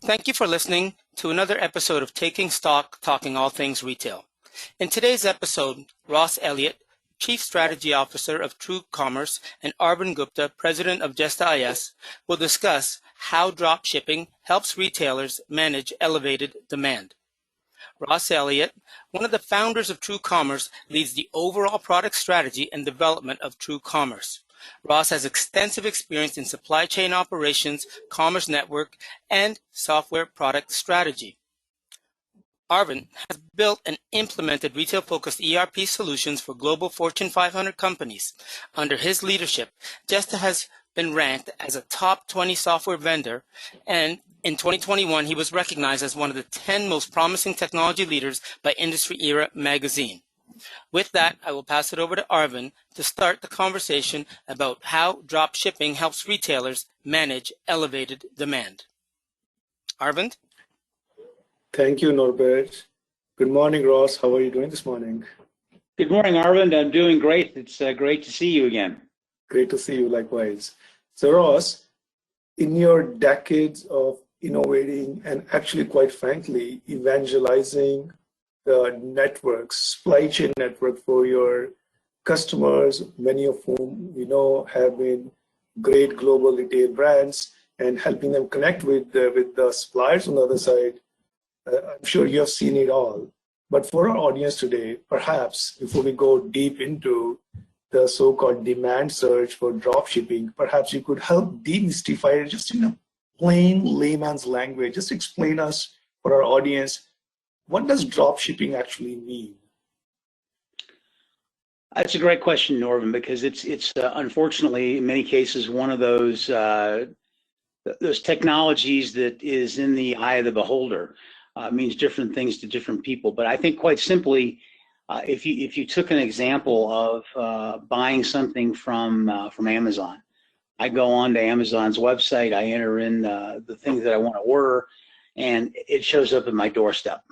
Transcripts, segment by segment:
Thank you for listening to another episode of Taking Stock, Talking All Things Retail. In today's episode, Ross Elliott, Chief Strategy Officer of TrueCommerce, and Arvind Gupta, President of Jesta I.S, will discuss how drop shipping helps retailers manage elevated demand. Ross Elliott, one of the founders of TrueCommerce, leads the overall product strategy and development of TrueCommerce. Ross has extensive experience in supply chain operations, commerce network, and software product strategy. Arvind has built and implemented retail-focused ERP solutions for global Fortune 500 companies. Under his leadership, Jesta has been ranked as a top 20 software vendor, and in 2021, he was recognized as one of the 10 most promising technology leaders by Industry Era magazine. With that, I will pass it over to Arvind to start the conversation about how drop shipping helps retailers manage elevated demand. Arvind? Thank you, Norbert. Good morning, Ross. How are you doing this morning? Good morning, Arvind. I'm doing great. It's great to see you again. Great to see you likewise. So, Ross, in your decades of innovating and actually, quite frankly, evangelizing the networks, supply chain network for your customers, many of whom we know have been great global retail brands, and helping them connect with the suppliers on the other side, I'm sure you have seen it all. But for our audience today, perhaps before we go deep into the so-called demand search for drop shipping, perhaps you could help demystify it just in a plain layman's language. Just explain us for our audience, what does drop shipping actually mean? That's a great question, Norvin, because it's unfortunately in many cases one of those technologies that is in the eye of the beholder. Means different things to different people. But I think quite simply, if you took an example of buying something from Amazon, I go on to Amazon's website, I enter in the things that I want to order, and it shows up at my doorstep.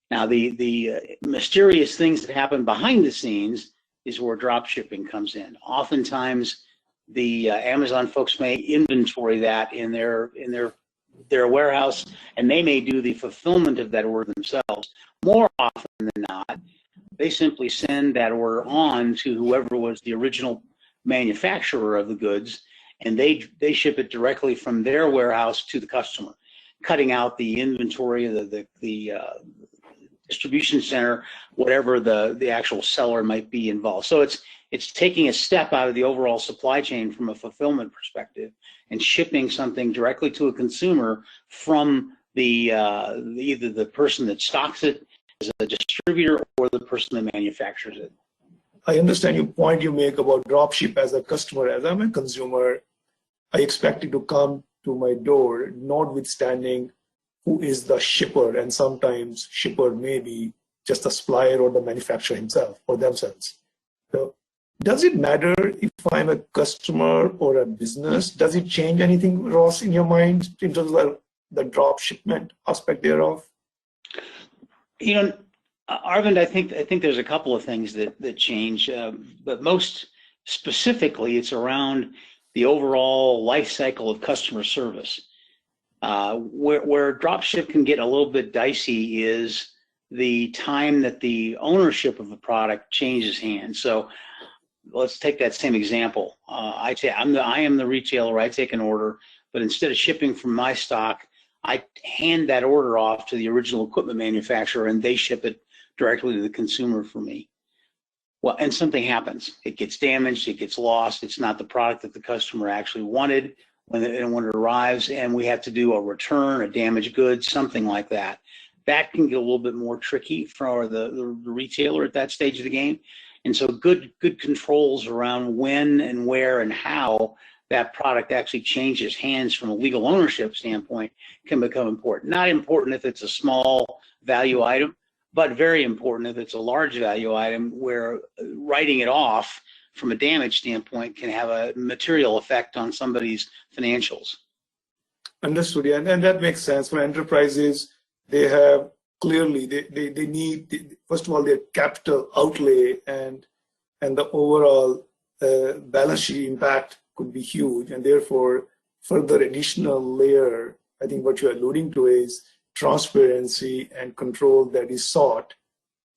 Now, the mysterious things that happen behind the scenes is where drop shipping comes in. Oftentimes, the Amazon folks may inventory that in their warehouse, and they may do the fulfillment of that order themselves. More often than not, they simply send that order on to whoever was the original manufacturer of the goods, and they ship it directly from their warehouse to the customer, cutting out the inventory, the distribution center, whatever the actual seller might be involved. So it's taking a step out of the overall supply chain from a fulfillment perspective and shipping something directly to a consumer from either the person that stocks it as a distributor or the person that manufactures it. I understand your point you make about dropship as a customer. As I'm a consumer, I expect it to come to my door, notwithstanding who is the shipper, and sometimes shipper may be just the supplier or the manufacturer himself or themselves. So does it matter if I'm a customer or a business? Does it change anything, Ross, in your mind in terms of the drop shipment aspect thereof? You know, Arvind, I think there's a couple of things that change, but most specifically, it's around the overall life cycle of customer service. Where dropship can get a little bit dicey is the time that the ownership of the product changes hands. So let's take that same example. I am the retailer. I take an order, but instead of shipping from my stock, I hand that order off to the original equipment manufacturer, and they ship it directly to the consumer for me. Well, and something happens. It gets damaged. It gets lost. It's not the product that the customer actually wanted when it arrives, and we have to do a return, a damaged goods, something like that. That can get a little bit more tricky for the retailer at that stage of the game. And so good controls around when and where and how that product actually changes hands from a legal ownership standpoint can become important. Not important if it's a small value item, but very important if it's a large value item where writing it off from a damage standpoint can have a material effect on somebody's financials. Understood, yeah, and that makes sense. For enterprises, they have clearly, they need, first of all, their capital outlay and the overall balance sheet impact could be huge, and therefore further additional layer I think what you're alluding to is transparency and control that is sought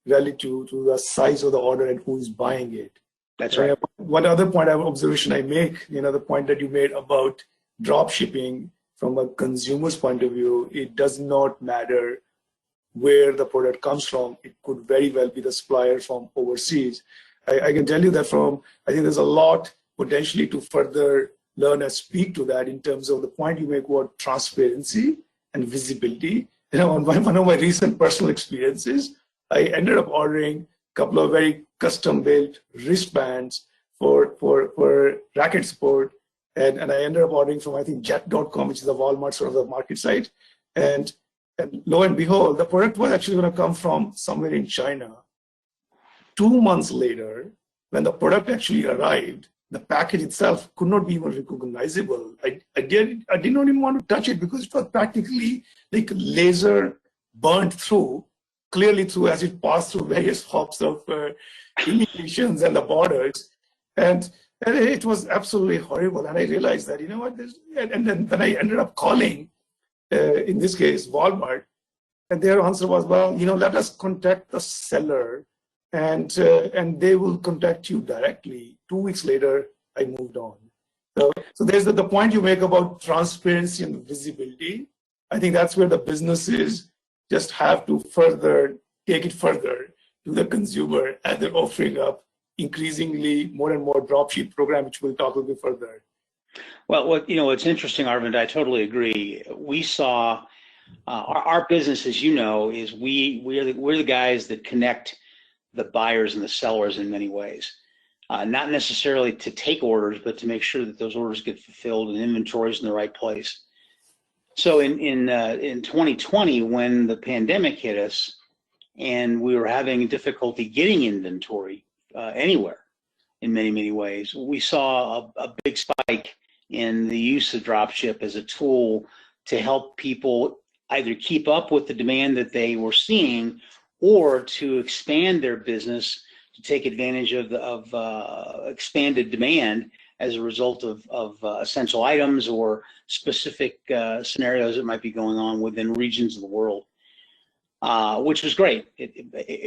relative to the size of the order and who is buying it. That's right. One other observation I make, the point that you made about drop shipping from a consumer's point of view, it does not matter where the product comes from. It could very well be the supplier from overseas. I can tell you that I think there's a lot potentially to further learn and speak to that in terms of the point you make about transparency and visibility. On one of my recent personal experiences, I ended up ordering a couple of very custom-built wristbands for racket sport, and I ended up ordering from, I think, Jet.com, which is a Walmart sort of the market site, and lo and behold, the product was actually going to come from somewhere in China. 2 months later, when the product actually arrived, the package itself could not be even recognizable. I did not even want to touch it because it was practically like laser burnt through, clearly through as it passed through various hops of imitations and the borders. And it was absolutely horrible. And I realized that, and then I ended up calling, in this case, Walmart. And their answer was, well, let us contact the seller and they will contact you directly. 2 weeks later, I moved on. So there's the point you make about transparency and visibility. I think that's where the businesses just have to take it further to the consumer, and they're offering up increasingly more and more dropship program, which we'll talk a little bit further. Well, what's interesting, Arvind, I totally agree. We saw our business, as you know, is we're the guys that connect the buyers and the sellers in many ways. Not necessarily to take orders, but to make sure that those orders get fulfilled and inventory is in the right place. So in 2020, when the pandemic hit us and we were having difficulty getting inventory anywhere in many ways, we saw a big spike in the use of dropship as a tool to help people either keep up with the demand that they were seeing or to expand their business to take advantage of expanded demand as a result of essential items or specific scenarios that might be going on within regions of the world, which was great.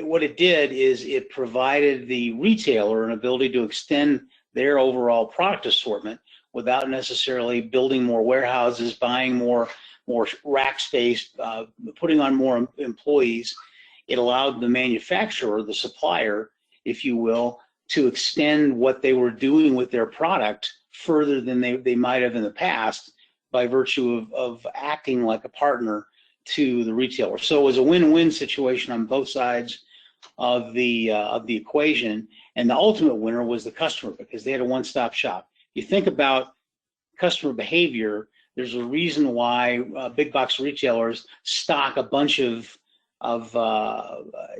What it did is it provided the retailer an ability to extend their overall product assortment without necessarily building more warehouses, buying more rack space, putting on more employees. It allowed the manufacturer, the supplier, if you will, to extend what they were doing with their product further than they might have in the past by virtue of acting like a partner to the retailer. So it was a win-win situation on both sides of the equation, and the ultimate winner was the customer because they had a one-stop shop. You think about customer behavior, there's a reason why big box retailers stock a bunch of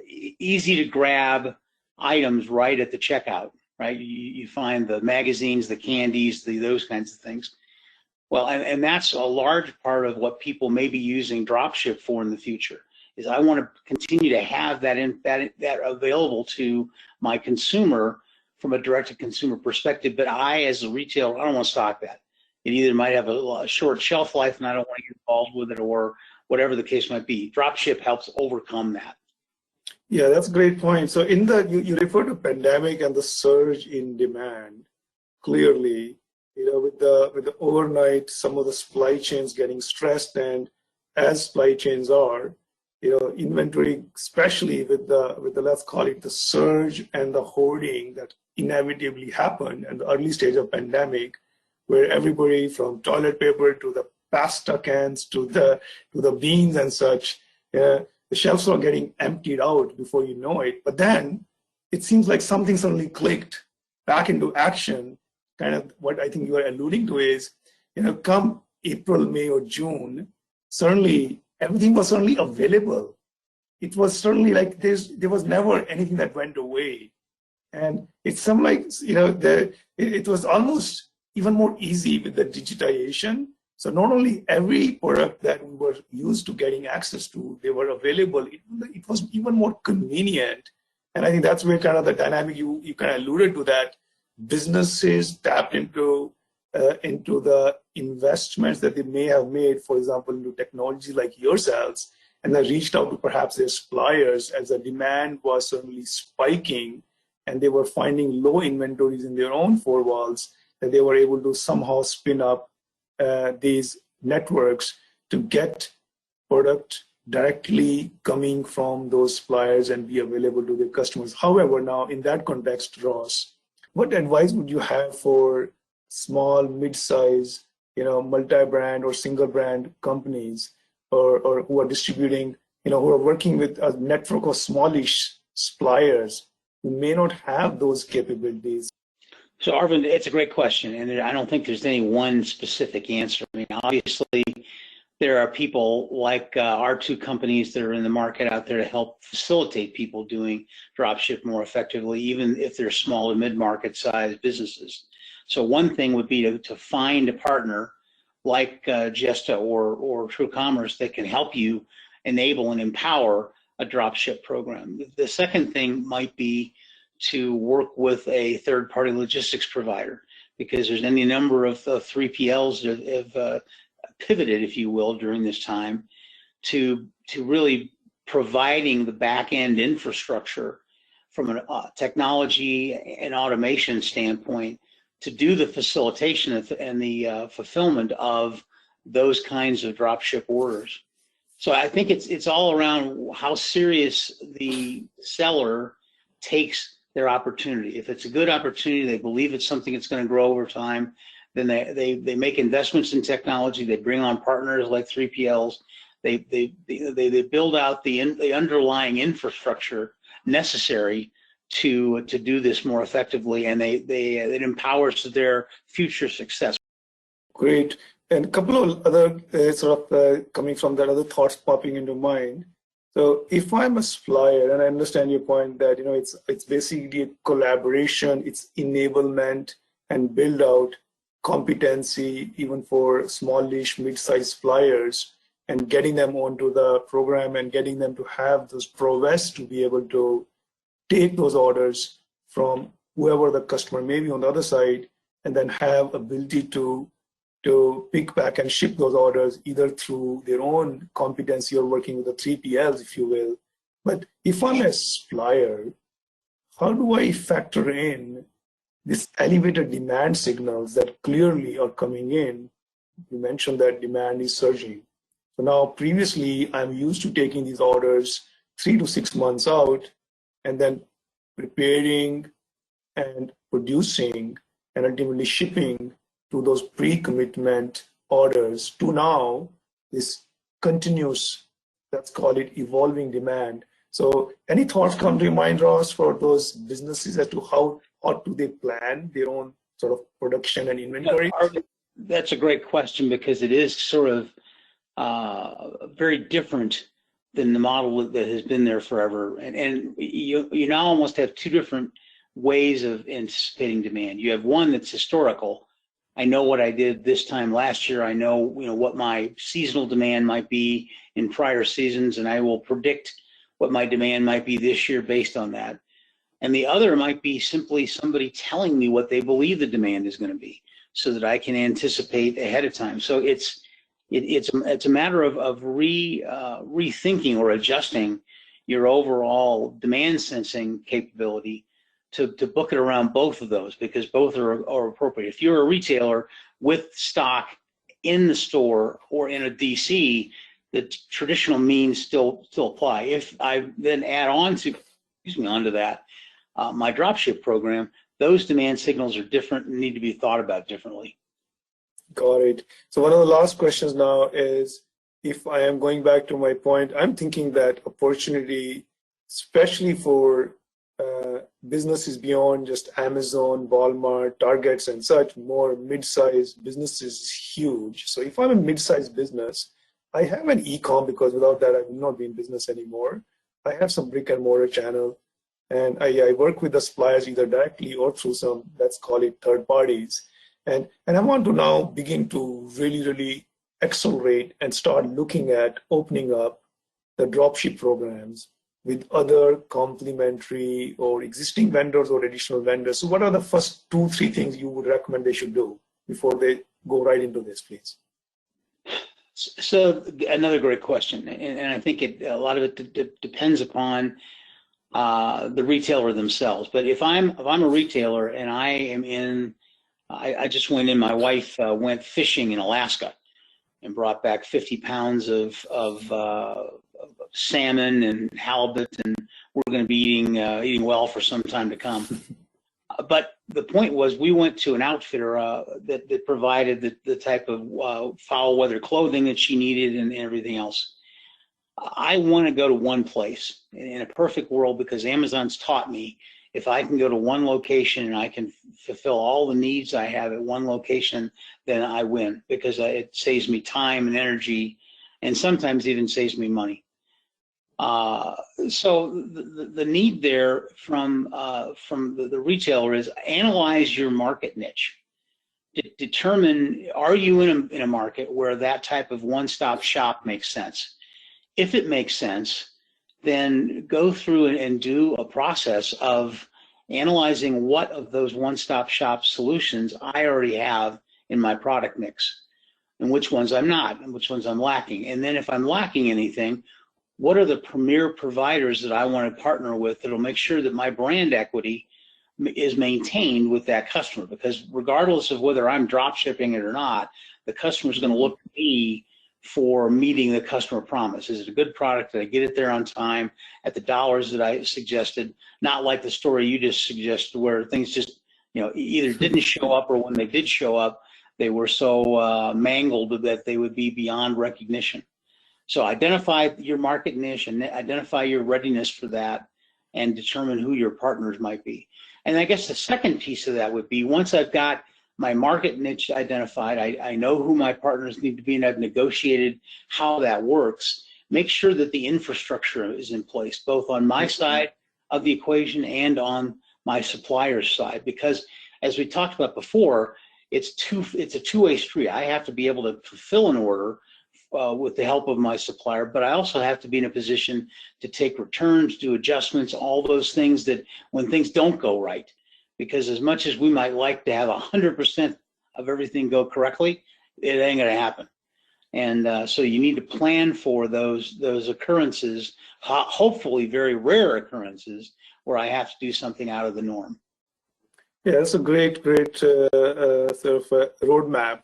easy to grab items right at the checkout, right? You find the magazines, the candies, those kinds of things. Well, and that's a large part of what people may be using dropship for in the future. Is I want to continue to have that available to my consumer from a direct-to-consumer perspective, but I, as a retailer, I don't want to stock that. It either might have a short shelf life, and I don't want to get involved with it, or whatever the case might be. Dropship helps overcome that. Yeah, that's a great point. So in you refer to pandemic and the surge in demand. Clearly, with the overnight, some of the supply chains getting stressed, and as supply chains are, inventory, especially with the let's call it the surge and the hoarding that inevitably happened at the early stage of pandemic, where everybody from toilet paper to the pasta cans to the beans and such, the shelves are getting emptied out before you know it. But then it seems like something suddenly clicked back into action. Kind of what I think you are alluding to is, come April, May, or June, certainly everything was certainly available. It was certainly like there was never anything that went away. And it's some like, it was almost even more easy with the digitization. So not only every product that we were used to getting access to, they were available, it was even more convenient. And I think that's where kind of the dynamic you kind of alluded to, that businesses tapped into into the investments that they may have made, for example, into technology like yourselves, and then reached out to perhaps their suppliers as the demand was suddenly spiking and they were finding low inventories in their own four walls, that they were able to somehow spin up these networks to get product directly coming from those suppliers and be available to their customers. However, now in that context, Ross, what advice would you have for small, mid-size, multi-brand or single-brand companies, or who are distributing, who are working with a network of smallish suppliers who may not have those capabilities? So Arvind, it's a great question, and I don't think there's any one specific answer. I mean, obviously, there are people like our two companies that are in the market out there to help facilitate people doing dropship more effectively, even if they're small and mid-market size businesses. So one thing would be to find a partner like Jesta or TrueCommerce that can help you enable and empower a dropship program. The second thing might be to work with a third-party logistics provider, because there's any number of 3PLs that have pivoted, if you will, during this time to really providing the back-end infrastructure from a technology and automation standpoint to do the facilitation and the fulfillment of those kinds of dropship orders. So I think it's all around how serious the seller takes their opportunity. If it's a good opportunity, they believe it's something that's going to grow over time, then they make investments in technology. They bring on partners like 3PLs. They build out the underlying infrastructure necessary to do this more effectively, and it empowers their future success. Great. And a couple of other coming from that, other thoughts popping into mind. So if I'm a supplier, and I understand your point that it's basically a collaboration, it's enablement and build out competency even for smallish, mid-sized suppliers, and getting them onto the program and getting them to have those prowess to be able to take those orders from whoever the customer may be on the other side, and then have ability to pick back and ship those orders either through their own competency or working with the 3PLs, if you will. But if I'm a supplier, how do I factor in this elevated demand signals that clearly are coming in? You mentioned that demand is surging. So now previously I'm used to taking these orders 3 to 6 months out and then preparing and producing and ultimately shipping to those pre-commitment orders to now this continuous, let's call it evolving demand. So any thoughts come to your mind, Ross, for those businesses as to how do they plan their own sort of production and inventory? That's a great question, because it is sort of very different than the model that has been there forever. And you now almost have two different ways of anticipating demand. You have one that's historical. I know what I did this time last year. I know, what my seasonal demand might be in prior seasons, and I will predict what my demand might be this year based on that. And the other might be simply somebody telling me what they believe the demand is going to be, so that I can anticipate ahead of time. So it's a matter of rethinking or adjusting your overall demand sensing capability to book it around both of those, because both are appropriate. If you're a retailer with stock in the store or in a DC, the traditional means still apply. If I then add onto that my dropship program, those demand signals are different and need to be thought about differently. Got it. So one of the last questions now is, if I am going back to my point, I'm thinking that opportunity, especially for businesses beyond just Amazon, Walmart, Targets, and such, more mid-sized businesses is huge. So if I'm a mid-sized business, I have an e-com, because without that I will not be in business anymore. I have some brick and mortar channel, and I work with the suppliers either directly or through some, let's call it, third parties. And I want to now begin to really accelerate and start looking at opening up the dropship programs with other complementary or existing vendors or additional vendors. So what are the first 2-3 things you would recommend they should do? before they go right into this, please? So another great question, and I think a lot of it depends upon the retailer themselves. But if I'm a retailer and I am in, I just went in. My wife went fishing in Alaska and brought back 50 pounds of salmon and halibut, and we're going to be eating well for some time to come. But the point was, we went to an outfitter that provided the type of foul weather clothing that she needed and everything else. I want to go to one place in a perfect world, because Amazon's taught me if I can go to one location and I can fulfill all the needs I have at one location, then I win, because it saves me time and energy, and sometimes even saves me money. So the need there from the retailer is analyze your market niche. Determine, are you in a market where that type of one-stop shop makes sense? If it makes sense, then go through and do a process of analyzing what of those one-stop shop solutions I already have in my product mix, and which ones I'm not, and which ones I'm lacking. And then if I'm lacking anything, what are the premier providers that I want to partner with that'll make sure that my brand equity is maintained with that customer? Because regardless of whether I'm drop shipping it or not, the customer is going to look to me for meeting the customer promise. Is it a good product? Did I get it there on time at the dollars that I suggested? Not like the story you just suggested, where things just, either didn't show up, or when they did show up, they were so mangled that they would be beyond recognition. So identify your market niche and identify your readiness for that, and determine who your partners might be. And I guess the second piece of that would be, once I've got my market niche identified, I know who my partners need to be, and I've negotiated how that works, make sure that the infrastructure is in place, both on my side of the equation and on my supplier's side. Because as we talked about before, it's a two-way street. I have to be able to fulfill an order with the help of my supplier, but I also have to be in a position to take returns, do adjustments, all those things that when things don't go right. Because as much as we might like to have 100% of everything go correctly, it ain't going to happen. And so you need to plan for those occurrences, hopefully very rare occurrences, where I have to do something out of the norm. Yeah, that's a great sort of roadmap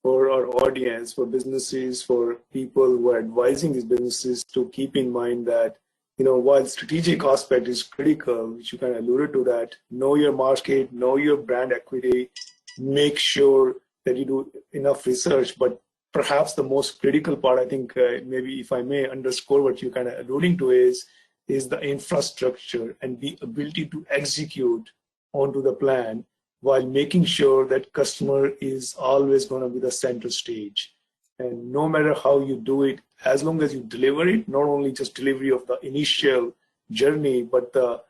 for our audience, for businesses, for people who are advising these businesses, to keep in mind that, while strategic aspect is critical, which you kind of alluded to, that know your market, know your brand equity, make sure that you do enough research. But perhaps the most critical part, I think, maybe if I may underscore what you kind of alluding to, is the infrastructure and the ability to execute onto the plan, while making sure that customer is always going to be the center stage. And no matter how you do it, as long as you deliver it, not only just delivery of the initial journey, but the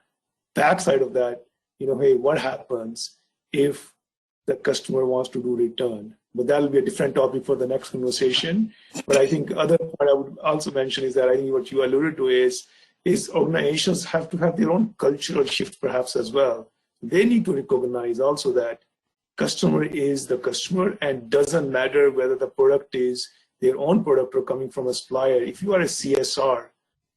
backside of that, hey, what happens if the customer wants to do return? But that'll be a different topic for the next conversation. But I think other point I would also mention is that I think what you alluded to is organizations have to have their own cultural shift perhaps as well. They need to recognize also that customer is the customer, and doesn't matter whether the product is their own product or coming from a supplier. If you are a CSR,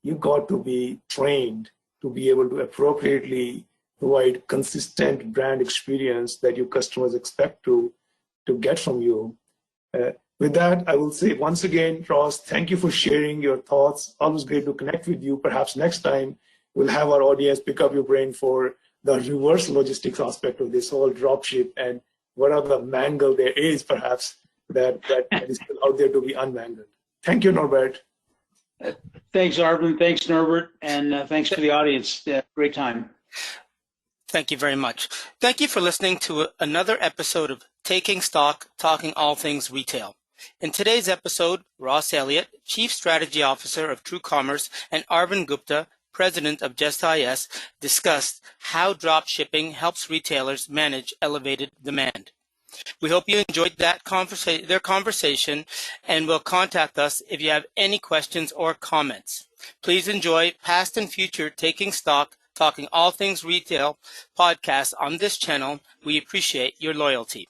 you got to be trained to be able to appropriately provide consistent brand experience that your customers expect to get from you. With that, I will say once again, Ross, thank you for sharing your thoughts. Always great to connect with you. Perhaps next time we'll have our audience pick up your brain for the reverse logistics aspect of this whole dropship, and what are the mangle there is perhaps that is still out there to be unmangled. Thank you, Norbert. Thanks, Arvind. Thanks, Norbert. And thanks for the audience. Great time. Thank you very much. Thank you for listening to another episode of Taking Stock, Talking All Things Retail. In today's episode, Ross Elliott, Chief Strategy Officer of TrueCommerce, and Arvind Gupta, President of Jesta I.S, discussed how drop shipping helps retailers manage elevated demand. We hope you enjoyed their conversation, and will contact us if you have any questions or comments. Please enjoy past and future Taking Stock, Talking All Things Retail podcasts on this channel. We appreciate your loyalty.